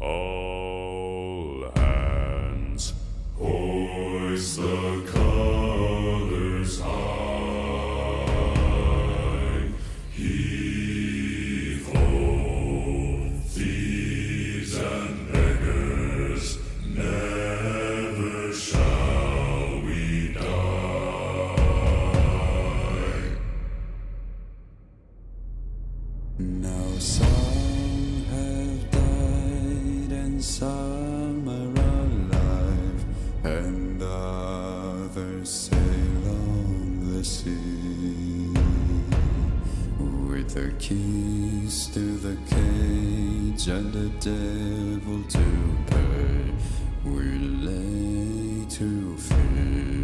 All hands, hoist the colors high. Heave ho, thieves and beggars, never shall we die. Now some have died and some are alive, and others sail on the sea with the keys to the cage and the devil to pay. We lay to fear.